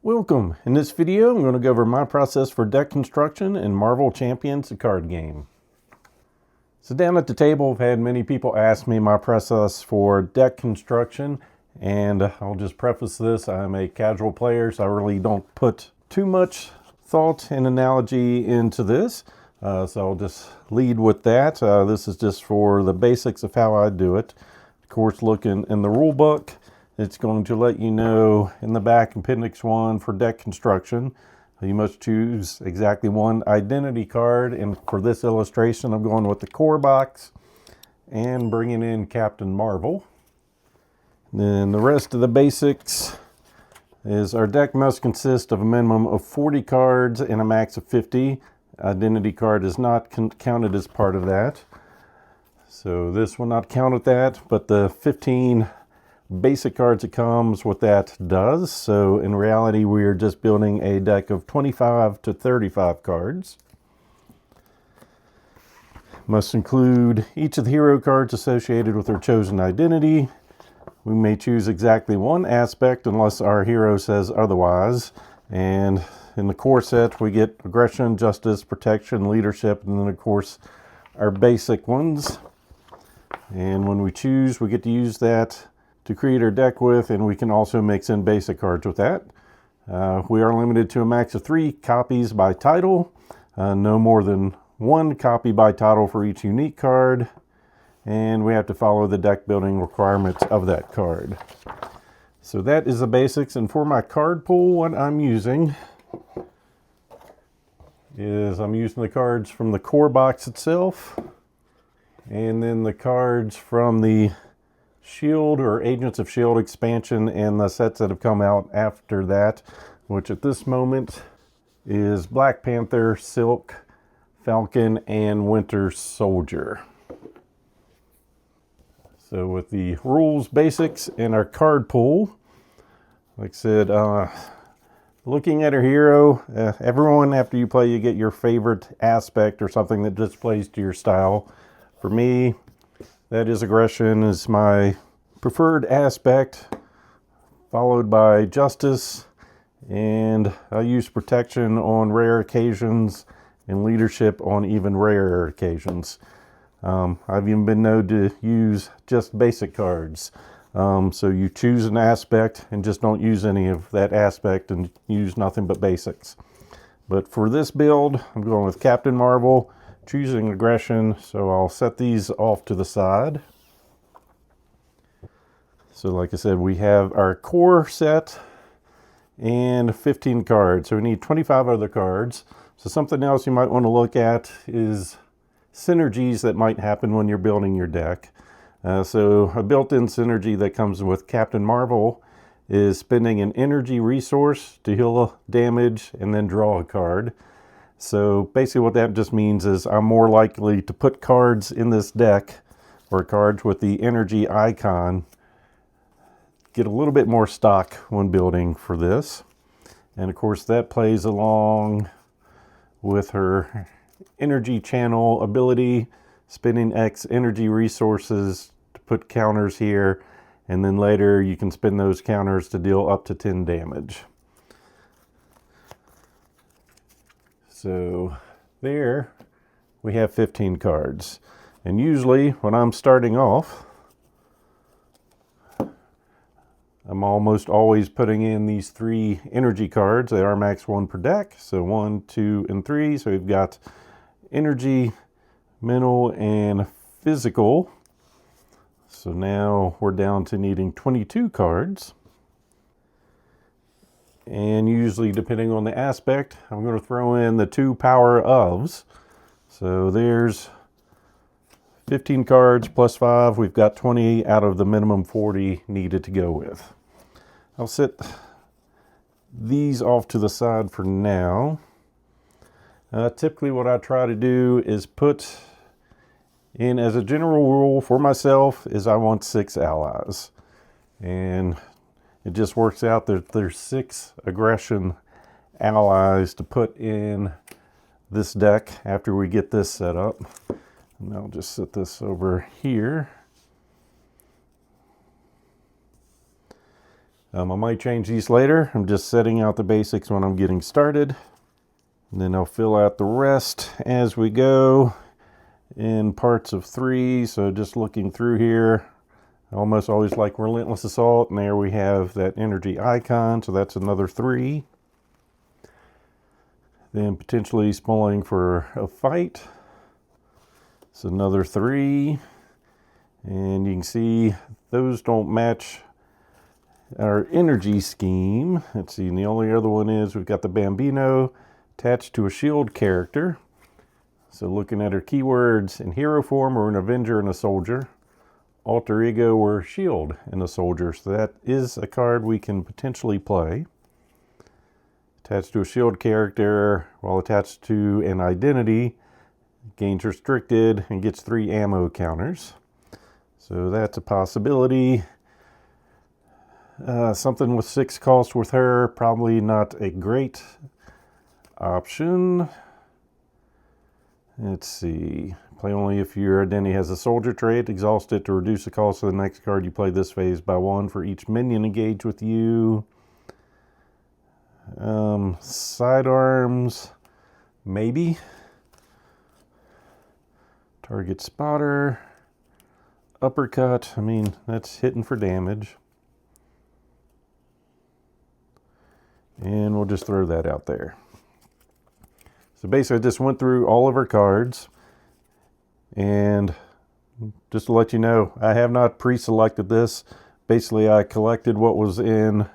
Welcome. In this video, I'm going to go over my process for deck construction in Marvel Champions, the card game. So down at the table, I've had many people ask me my process for deck construction, and I'll just preface this. I'm a casual player, so I really don't put too much thought and analogy into this. So I'll just lead with that. This is just for the basics of how I do it. Of course, look in the rule book. It's going to let you know in the back, Appendix 1 for deck construction, you must choose exactly one identity card. And for this illustration, I'm going with the core box and bringing in Captain Marvel. And then the rest of the basics is our deck must consist of a minimum of 40 cards and a max of 50. Identity card is not counted as part of that. So this will not count at that, but the 15 basic cards it comes with that does. So in reality, we are just building a deck of 25 to 35 cards. Must include each of the hero cards associated with their chosen identity. We may choose exactly one aspect unless our hero says otherwise. And in the core set, we get aggression, justice, protection, leadership, and then of course our basic ones. And when we choose, we get to use that to create our deck with, and we can also mix in basic cards with that. We are limited to a max of 3 copies by title, no more than 1 copy by title for each unique card, and we have to follow the deck building requirements of that card. So that is the basics, and for my card pool, what I'm using is I'm using the cards from the core box itself, and then the cards from the Shield or Agents of S.H.I.E.L.D. expansion and the sets that have come out after that, which at this moment is Black Panther, Silk, Falcon, and Winter Soldier. So with the rules, basics, and our card pool, like I said, looking at our hero, everyone after you play, you get your favorite aspect or something that just plays to your style. For me, that is aggression is my preferred aspect, followed by justice, and I use protection on rare occasions and leadership on even rarer occasions. I've even been known to use just basic cards. So you choose an aspect and just don't use any of that aspect and use nothing but basics. But for this build, I'm going with Captain Marvel, choosing aggression, so I'll set these off to the side. So like I said, we have our core set and 15 cards, so we need 25 other cards. So something else you might want to look at is synergies that might happen when you're building your deck. So a built-in synergy that comes with Captain Marvel is spending an energy resource to heal damage and then draw a card. So basically what that just means is I'm more likely to put cards in this deck, or cards with the energy icon, get a little bit more stock when building for this. And of course that plays along with her energy channel ability, spending X energy resources to put counters here, and then later you can spend those counters to deal up to 10 damage. So there we have 15 cards. And usually when I'm starting off, I'm almost always putting in these 3 energy cards. They are max 1 per deck. So 1, 2, and 3. So we've got energy, mental, and physical. So now we're down to needing 22 cards. And usually, depending on the aspect, I'm going to throw in the 2 power ofs. So there's 15 cards plus 5. We've got 20 out of the minimum 40 needed to go with. I'll set these off to the side for now. Typically what I try to do is put in, as a general rule for myself, is I want 6 allies. And it just works out that there's 6 aggression allies to put in this deck after we get this set up. And I'll just set this over here. I might change these later. I'm just setting out the basics when I'm getting started. And then I'll fill out the rest as we go in parts of 3. So just looking through here, I almost always like Relentless Assault. And there we have that energy icon. So that's another 3. Then potentially spoiling for a fight. It's another 3. And you can see those don't match our energy scheme. Let's see, and the only other one is we've got the Bambino attached to a shield character. So looking at our keywords, in hero form we're an Avenger and a Soldier. Alter ego we're a Shield and a Soldier. So that is a card we can potentially play. Attached to a shield character while attached to an identity, gains restricted and gets 3 ammo counters. So that's a possibility. Something with 6 cost with her, probably not a great option. Let's see. Play only if your identity has a soldier trait. Exhaust it to reduce the cost of the next card you play this phase by 1 for each minion engaged with you. Sidearms, maybe. Target spotter. Uppercut, I mean, that's hitting for damage. And we'll just throw that out there. So basically I just went through all of our cards. And just to let you know, I have not pre-selected this. Basically I collected what was in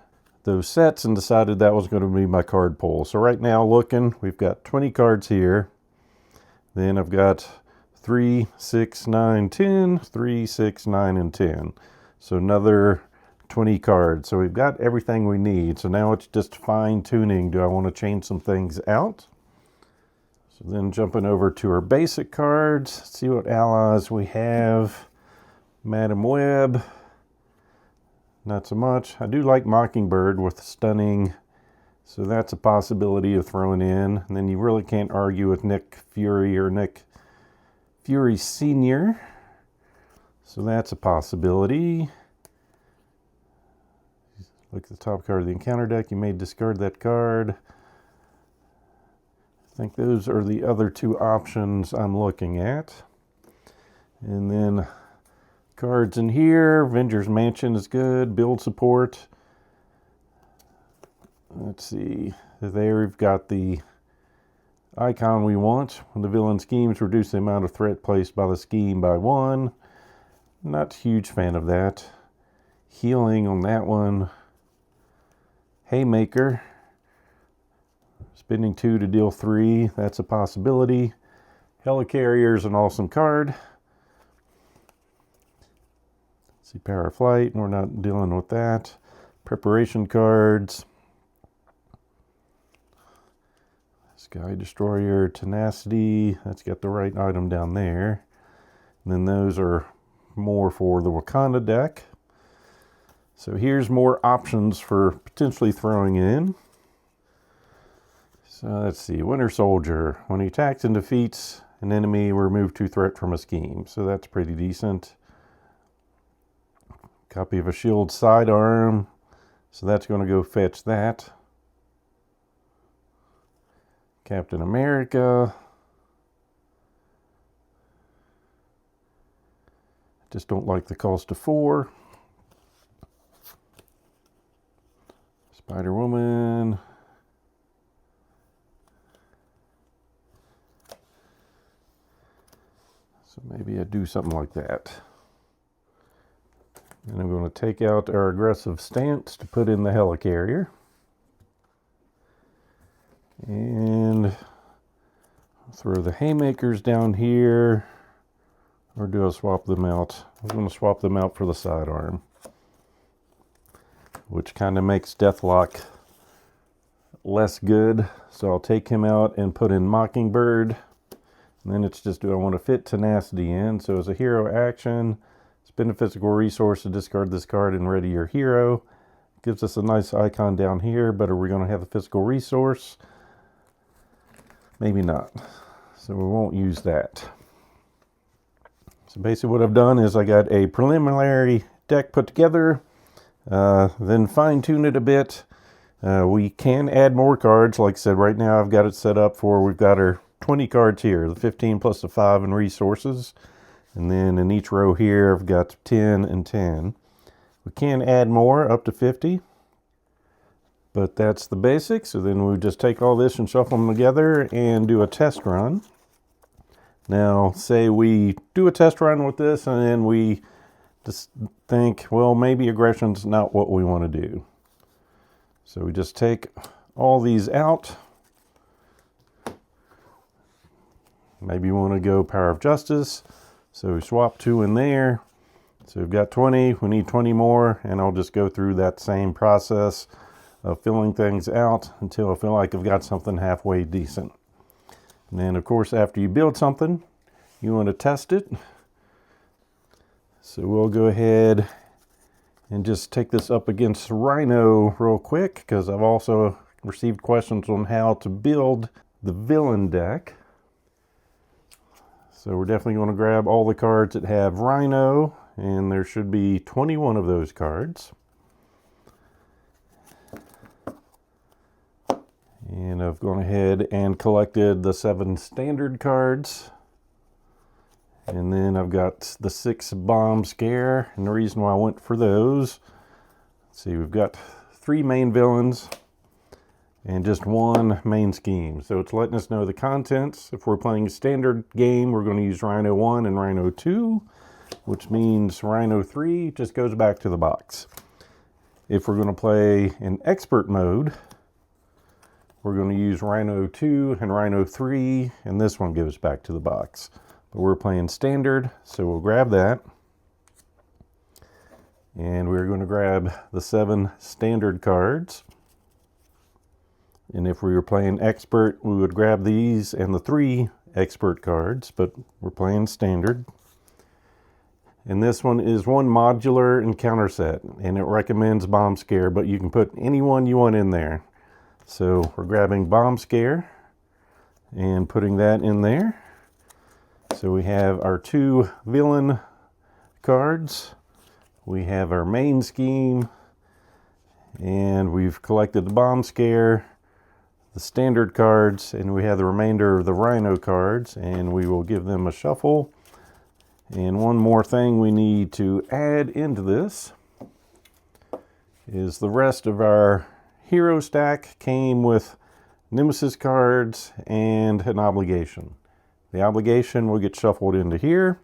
those sets and decided that was going to be my card pool. So right now looking, we've got 20 cards here. Then I've got 3, 6, 9, 10, 3, 6, 9, and 10. So another 20 cards. So we've got everything we need. So now it's just fine tuning. Do I want to change some things out? So then jumping over to our basic cards, see what allies we have. Madam Web, not so much. I do like Mockingbird with stunning. So that's a possibility of throwing in. And then you really can't argue with Nick Fury or Nick Fury Sr. So that's a possibility. Look at the top card of the encounter deck. You may discard that card. I think those are the other 2 options I'm looking at. And then cards in here. Avengers Mansion is good. Build support. Let's see. There we've got the icon we want. When the villain schemes, reduce the amount of threat placed by the scheme by 1. Not a huge fan of that. Healing on that one. Haymaker. Spending 2 to deal 3. That's a possibility. Helicarrier is an awesome card. Let's see, Power of Flight. We're not dealing with that. Preparation cards. Sky Destroyer, Tenacity. That's got the right item down there. And then those are more for the Wakanda deck. So here's more options for potentially throwing in. So let's see, Winter Soldier. When he attacks and defeats an enemy, remove 2 threat from a scheme. So that's pretty decent. Copy of a shield sidearm. So that's going to go fetch that. Captain America. Just don't like the cost of 4. Spider-Woman. So maybe I do something like that. And I'm going to take out our aggressive stance to put in the helicarrier. And throw the haymakers down here. Or do I swap them out? I'm going to swap them out for the sidearm, which kind of makes Deathlock less good. So I'll take him out and put in Mockingbird. And then it's just, do I want to fit Tenacity in? So as a hero action, spend a physical resource to discard this card and ready your hero. Gives us a nice icon down here, but are we going to have a physical resource? Maybe not. So we won't use that. So basically what I've done is I got a preliminary deck put together. then fine tune it a bit. We can add more cards. Like I said, right now I've got it set up for, we've got our 20 cards here, the 15 plus the 5 in resources. And then in each row here, I've got 10 and 10. We can add more up to 50, but that's the basics. So then we just take all this and shuffle them together and do a test run. Now, say we do a test run with this and then we just think, well, maybe aggression's not what we want to do. So we just take all these out. Maybe you want to go Power of Justice. So we swap 2 in there. So we've got 20, we need 20 more, and I'll just go through that same process of filling things out until I feel like I've got something halfway decent. And then of course, after you build something, you want to test it. So we'll go ahead and just take this up against Rhino real quick, because I've also received questions on how to build the villain deck. So we're definitely going to grab all the cards that have Rhino, and there should be 21 of those cards. And I've gone ahead and collected the 7 standard cards. And then I've got the 6 bomb scare, and the reason why I went for those, let's see, we've got 3 main villains and just 1 main scheme. So it's letting us know the contents. If we're playing a standard game, we're going to use Rhino 1 and Rhino 2, which means Rhino 3 just goes back to the box. If we're going to play in expert mode, we're going to use Rhino 2 and Rhino 3, and this one goes back to the box. But we're playing standard, so we'll grab that. And we're going to grab the 7 standard cards. And if we were playing expert, we would grab these and the 3 expert cards, but we're playing standard. And this one is 1 modular encounter set, and it recommends Bomb Scare, but you can put any one you want in there. So we're grabbing Bomb Scare and putting that in there. So we have our 2 villain cards. We have our main scheme, and we've collected the Bomb Scare, the standard cards, and we have the remainder of the Rhino cards, and we will give them a shuffle. And one more thing we need to add into this is the rest of our hero stack came with Nemesis cards and an obligation. The obligation will get shuffled into here.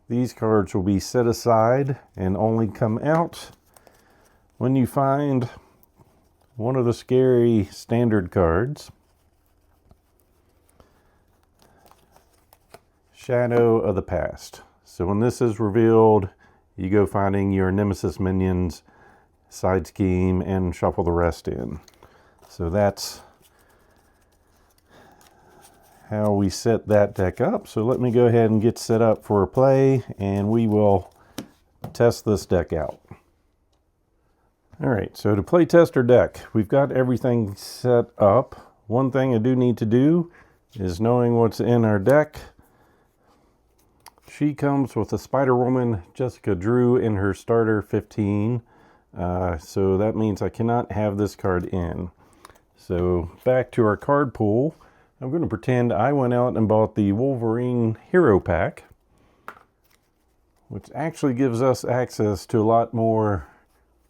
These cards will be set aside and only come out when you find one of the scary standard cards. Shadow of the Past. So when this is revealed, you go finding your Nemesis minions, side scheme, and shuffle the rest in. So that's how we set that deck up. So let me go ahead and get set up for a play, and we will test this deck out. All right, so to play test our deck, we've got everything set up. One thing I do need to do is knowing what's in our deck. She comes with a Spider-Woman Jessica Drew in her starter 15. So that means I cannot have this card in. So back to our card pool. I'm going to pretend I went out and bought the Wolverine Hero Pack, which actually gives us access to a lot more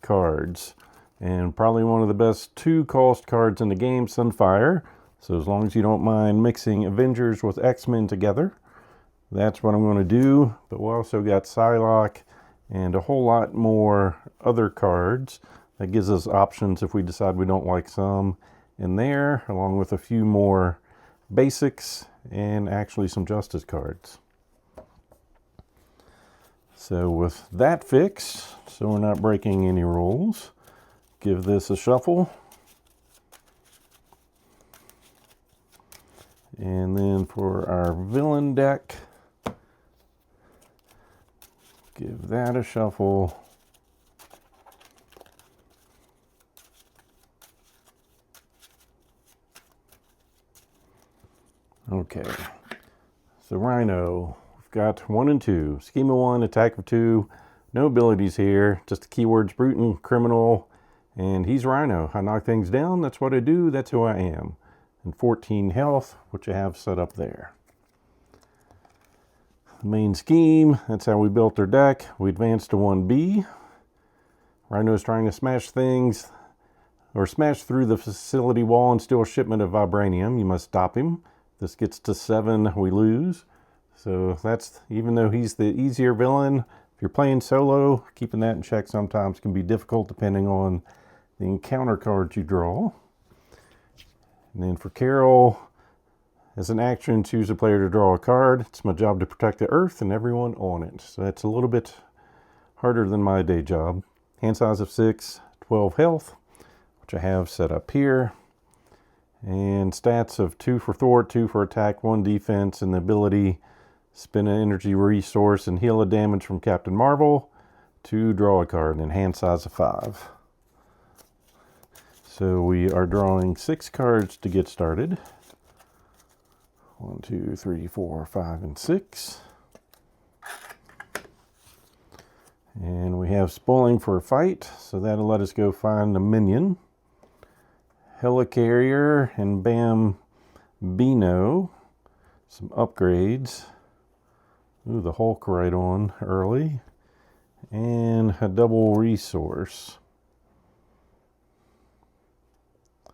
cards, and probably one of the best 2-cost cards in the game, Sunfire. So as long as you don't mind mixing Avengers with X-Men together, that's what I'm going to do. But we also got Psylocke and a whole lot more other cards that gives us options if we decide we don't like some in there, along with a few more basics and actually some Justice cards. So with that fixed, so we're not breaking any rules, give this a shuffle. And then for our villain deck, give that a shuffle. Okay, so Rhino, we've got 1 and 2. Scheme of 1, attack of 2, No abilities here, just the keywords brute and criminal, and he's Rhino. I knock things down, that's what I do, that's who I am. And 14 health, which I have set up there. The main scheme, that's how we built our deck. We advanced to 1B. Rhino is trying to smash things, or smash through the facility wall and steal a shipment of vibranium. You must stop him. This gets to 7, we lose. So that's, even though he's the easier villain, if you're playing solo, keeping that in check sometimes can be difficult depending on the encounter cards you draw. And then for Carol, as an action, choose a player to draw a card. It's my job to protect the Earth and everyone on it. So that's a little bit harder than my day job. Hand size of 6, 12 health, which I have set up here. And stats of 2 for thwart, 2 for attack, 1 defense, and the ability spend an energy resource and heal a damage from Captain Marvel to draw a card, and hand size of 5. So we are drawing 6 cards to get started. 1, 2, 3, 4, 5, and 6. And we have spoiling for a fight, so that'll let us go find a minion. Helicarrier and Bambino. Some upgrades. Ooh, the Hulk right on early. And a double resource. I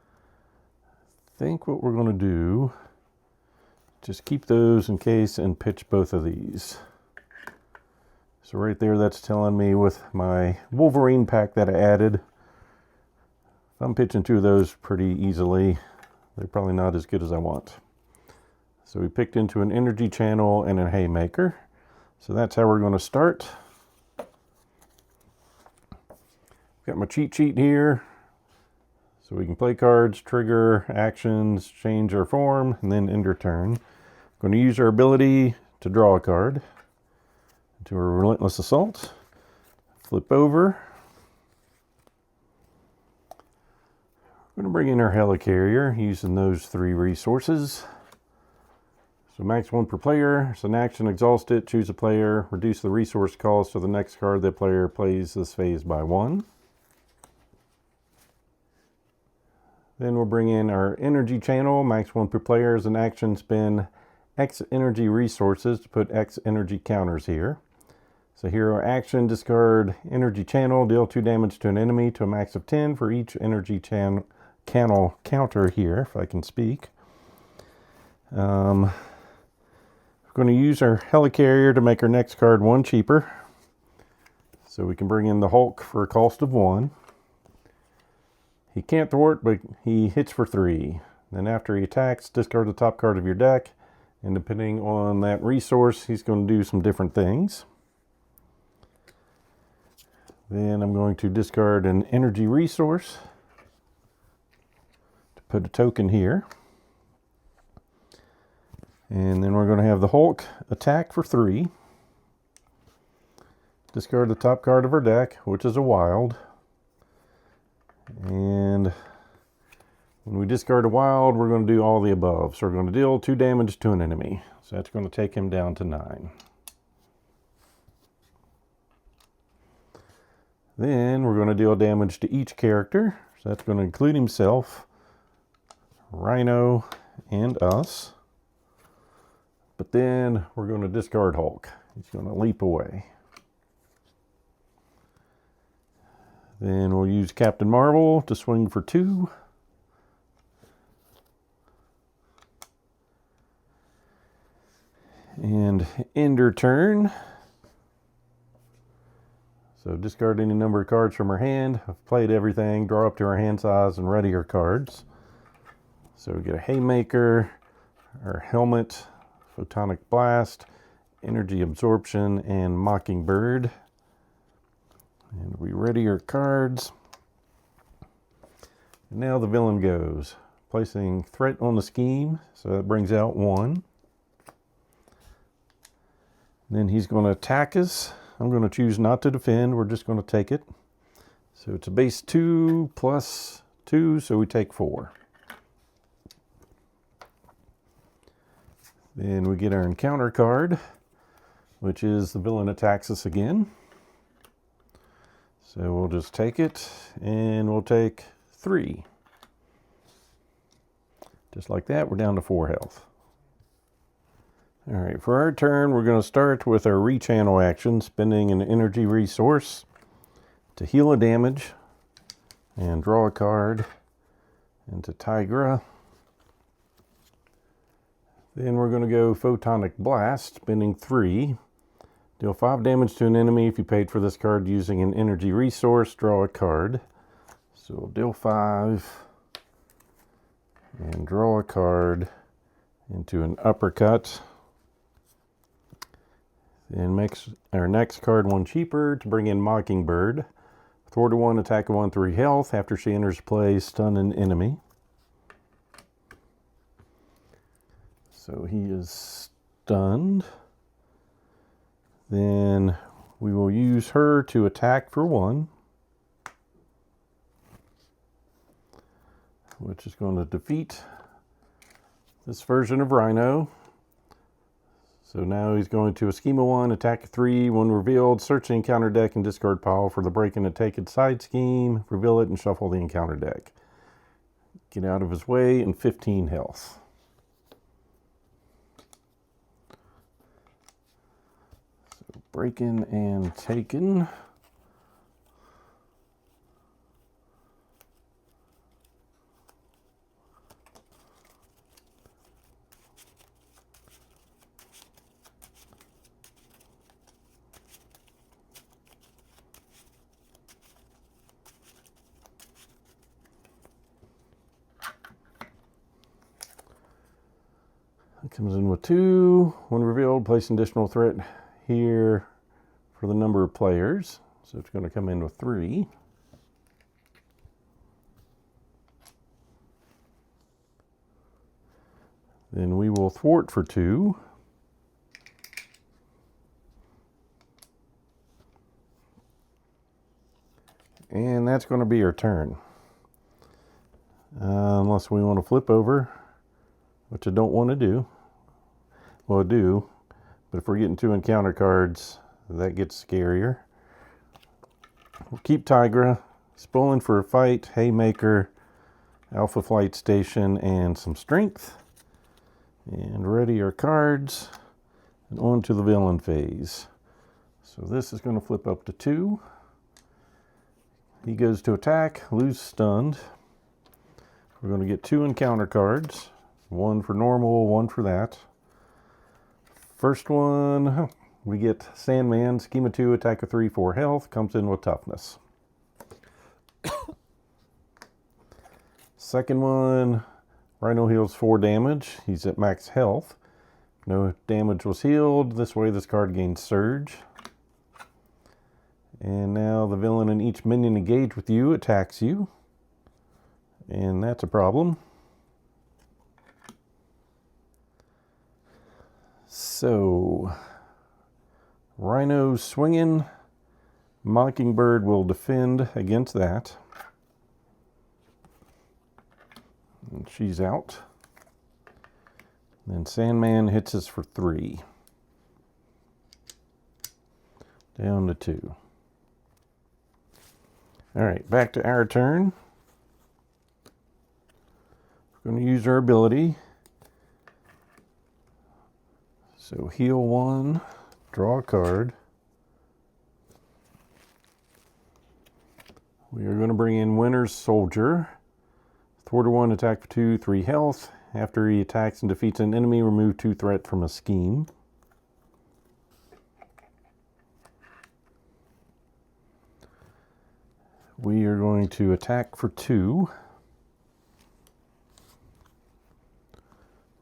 think what we're going to do, just keep those in case and pitch both of these. So right there, that's telling me with my Wolverine pack that I added, if I'm pitching 2 of those pretty easily, they're probably not as good as I want. So we picked into an energy channel and a haymaker. So that's how we're going to start. Got my cheat sheet here. So we can play cards, trigger, actions, change our form, and then end our turn. Going to use our ability to draw a card. To a relentless assault. Flip over. We're going to bring in our helicarrier using those 3 resources. So max 1 per player. It's an action, exhaust it, choose a player, reduce the resource cost of the next card the player plays this phase by 1. Then we'll bring in our energy channel, max 1 per player. As an action, spend X energy resources to put X energy counters here. So hero action, discard energy channel, deal 2 damage to an enemy to a max of 10 for each energy channel counter here, if I can speak. We're going to use our helicarrier to make our next card 1 cheaper. So we can bring in the Hulk for a cost of 1. He can't thwart, but he hits for 3. Then after he attacks, discard the top card of your deck. And depending on that resource, he's going to do some different things. Then I'm going to discard an energy resource to put a token here. And then we're going to have the Hulk attack for 3. Discard the top card of our deck, which is a wild. And when we discard a wild, we're going to do all the above. So we're going to deal 2 damage to an enemy. So that's going to take him down to 9. Then we're going to deal damage to each character. So that's going to include himself, Rhino, and us. But then we're going to discard Hulk. He's going to leap away. Then we'll use Captain Marvel to swing for 2. And end her turn. So discard any number of cards from her hand. I've played everything, draw up to her hand size, and ready her cards. So we get a haymaker, our helmet, photonic blast, energy absorption, and mockingbird. And we ready our cards. And now the villain goes. Placing threat on the scheme, so that brings out 1. Then he's going to attack us. I'm going to choose not to defend. We're just going to take it. So it's a base 2 plus 2, so we take 4. Then we get our encounter card, which is the villain attacks us again. So we'll just take it, and we'll take 3. Just like that, we're down to 4 health. All right, for our turn, we're going to start with our rechannel action, spending an energy resource to heal a damage and draw a card into Tigra. Then we're going to go Photonic Blast, spending 3. Deal 5 damage to an enemy if you paid for this card using an energy resource. Draw a card. So we'll deal 5 and draw a card into an uppercut. Then makes our next card 1 cheaper to bring in Mockingbird. Thwart a 1, attack a 1, 3 health. After she enters play, stun an enemy. So he is stunned. Then we will use her to attack for 1, which is going to defeat this version of Rhino. So now he's going to a scheme of 1, attack 3, when revealed, search the encounter deck and discard pile for the break and a take it side scheme, reveal it and shuffle the encounter deck. Get out of his way and 15 health. Breaking and taken. It comes in with 2. When revealed, place an additional threat here for the number of players. So it's going to come in with 3. Then we will thwart for 2. And that's going to be our turn. Unless we want to flip over, which I don't want to do. Well, I do, but if we're getting 2 encounter cards, that gets scarier. We'll keep Tigra, Spoiling for a Fight, Haymaker, Alpha Flight Station, and some Strength. And ready our cards, and on to the villain phase. So this is going to flip up to 2. He goes to attack, lose stunned. We're going to get 2 encounter cards, 1 for normal, 1 for that. First one, we get Sandman, scheme of 2, attack of 3, 4 health, comes in with toughness. Second one, Rhino heals 4 damage. He's at max health. No damage was healed. This way this card gains Surge. And now the villain and each minion engaged with you attacks you. And that's a problem. So, Rhino swinging. Mockingbird will defend against that. And she's out. Then Sandman hits us for 3. Down to 2. All right, back to our turn. We're going to use our ability. So heal 1, draw a card. We are going to bring in Winter's Soldier. Thwart 1, attack for 2, 3 health. After he attacks and defeats an enemy, remove 2 threat from a scheme. We are going to attack for 2.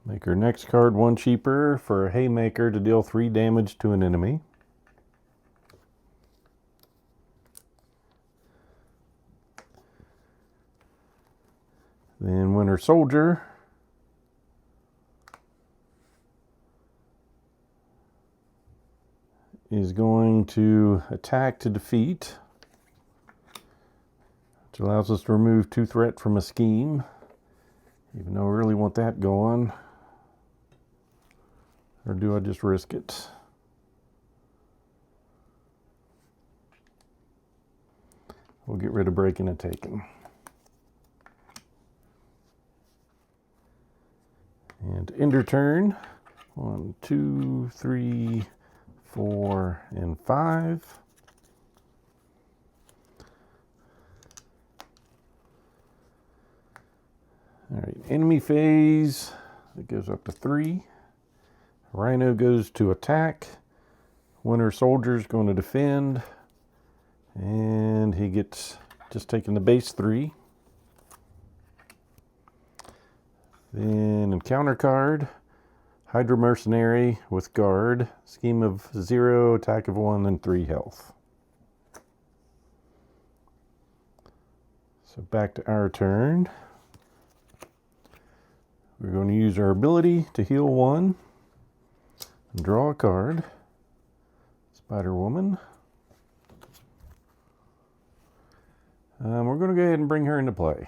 Make our next card 1 cheaper for a Haymaker to deal 3 damage to an enemy. Then Winter Soldier is going to attack to defeat, which allows us to remove 2 threat from a scheme, even though I really want that going. Or do I just risk it? We'll get rid of breaking and taking. And end your turn. 1, 2, 3, 4, and 5. All right, enemy phase, it goes up to 3. Rhino goes to attack. Winter Soldier's going to defend. And he gets just taking the base 3. Then encounter card, Hydra Mercenary with guard, scheme of 0, attack of 1, and 3 health. So back to our turn. We're going to use our ability to heal 1 and draw a card. Spider Woman. We're going to go ahead and bring her into play.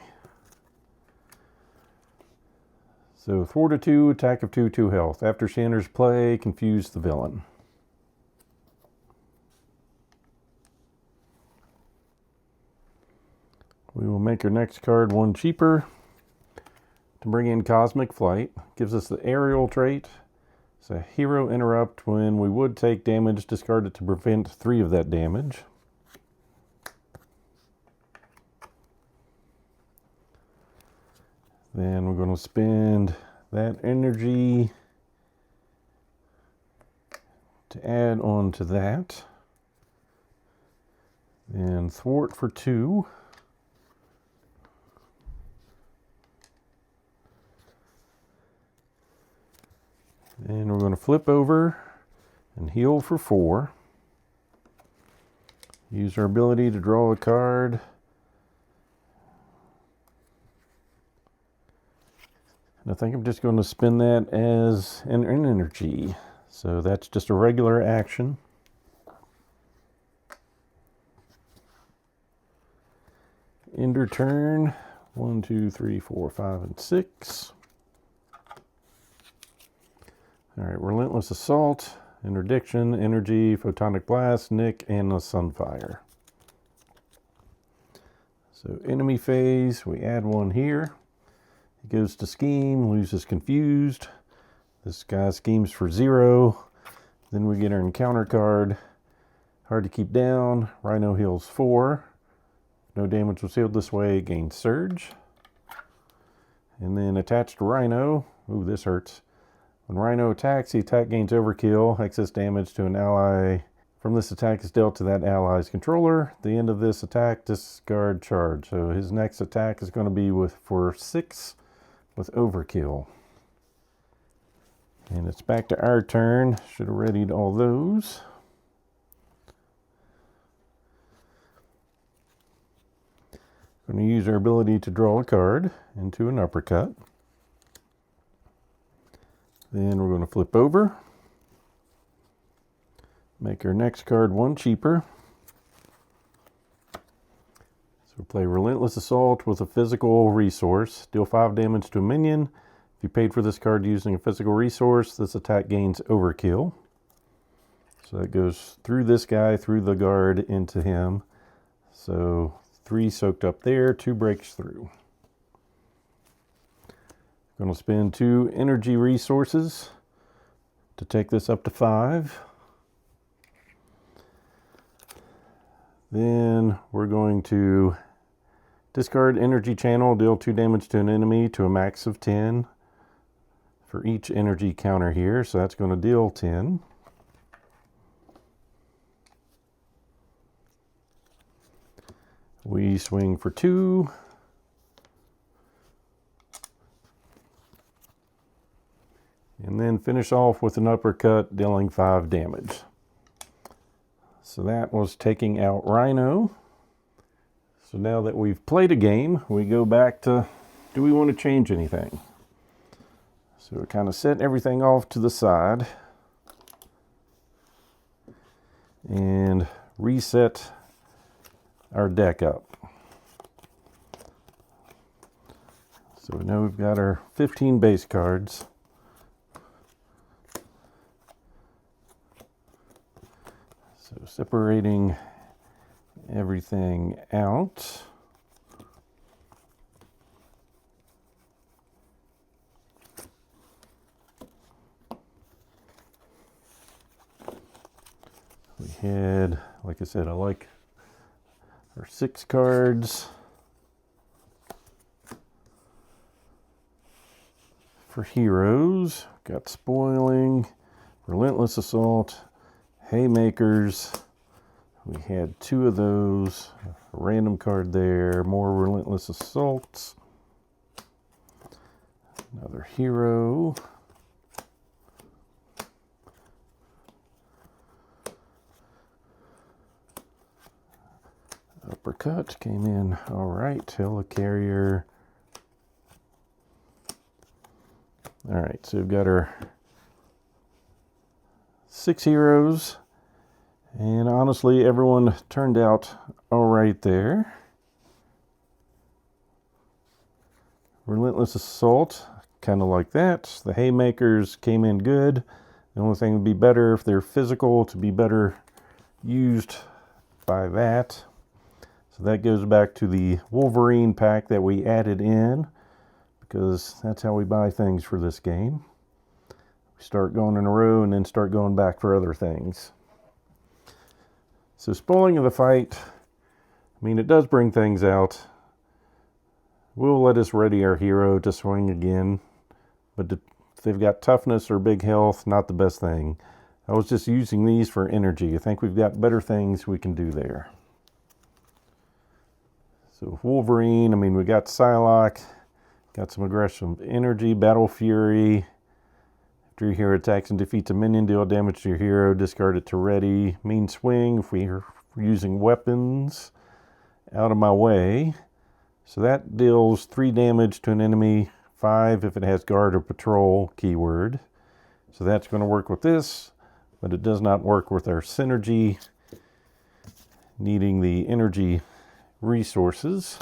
So thwart a 2, attack of 2, 2 health. After she enters play, confuse the villain. We will make our next card 1 cheaper to bring in Cosmic Flight. Gives us the aerial trait. It's a hero interrupt. When we would take damage, discard it to prevent 3 of that damage. Then we're going to spend that energy to add on to that. Then thwart for 2. Then we're going to flip over and heal for 4. Use our ability to draw a card. I think I'm just going to spin that as an energy. So that's just a regular action. Ender turn. 1, 2, 3, 4, 5, and 6. All right, Relentless Assault, Interdiction, Energy, Photonic Blast, Nick, and a Sunfire. So enemy phase, we add 1 here. He goes to scheme, loses confused. This guy schemes for 0. Then we get our encounter card. Hard to keep down. Rhino heals 4. No damage was healed this way, gains surge. And then attached to Rhino. Ooh, this hurts. When Rhino attacks, the attack gains overkill. Excess damage to an ally from this attack is dealt to that ally's controller. At the end of this attack, discard charge. So his next attack is going to be for 6. With overkill. And it's back to our turn. Should have readied all those. Going to use our ability to draw a card into an uppercut. Then we're going to flip over. Make our next card 1 cheaper. So play Relentless Assault with a physical resource. Deal 5 damage to a minion. If you paid for this card using a physical resource, this attack gains overkill. So that goes through this guy, through the guard, into him. So 3 soaked up there, 2 breaks through. Going to spend 2 energy resources to take this up to 5. Then we're going to discard energy channel, deal 2 damage to an enemy to a max of 10 for each energy counter here. So that's going to deal 10. We swing for 2. And then finish off with an uppercut, dealing 5 damage. So that was taking out Rhino. So now that we've played a game, we go back to, do we want to change anything? So we kind of set everything off to the side and reset our deck up. So we know we've got our 15 base cards. So separating everything out. We had, like I said, I like our 6 cards. For heroes, got Spoiling, Relentless Assault, Haymakers. We had 2 of those. A random card there, more Relentless Assaults. Another hero. Uppercut came in all right. Helicarrier. All right, so we've got our 6 heroes, and honestly, everyone turned out all right there. Relentless Assault, kind of like that. The Haymakers came in good. The only thing would be better if they're physical to be better used by that. So that goes back to the Wolverine pack that we added in, because that's how we buy things for this game. We start going in a row and then start going back for other things. So spoiling of the fight, I mean, it does bring things out. Will let us ready our hero to swing again, but if they've got toughness or big health, not the best thing. I was just using these for energy. I think we've got better things we can do there. So Wolverine, I mean, we got Psylocke. Got some aggressive energy, Battle Fury. After your hero attacks and defeats a minion, deal damage to your hero, discard it to ready. Mean Swing if we're using weapons. Out of my way. So that deals 3 damage to an enemy, 5 if it has guard or patrol keyword. So that's going to work with this, but it does not work with our synergy, needing the energy resources.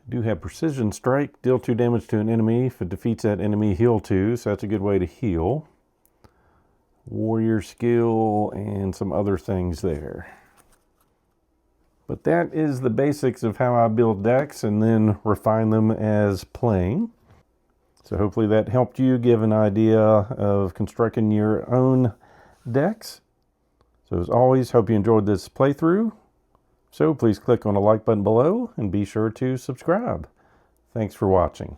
Do have Precision Strike, deal 2 damage to an enemy. If it defeats that enemy, heal 2, so that's a good way to heal. Warrior Skill and some other things there. But that is the basics of how I build decks and then refine them as playing. So hopefully that helped you give an idea of constructing your own decks. So as always, hope you enjoyed this playthrough. So please click on the like button below and be sure to subscribe. Thanks for watching.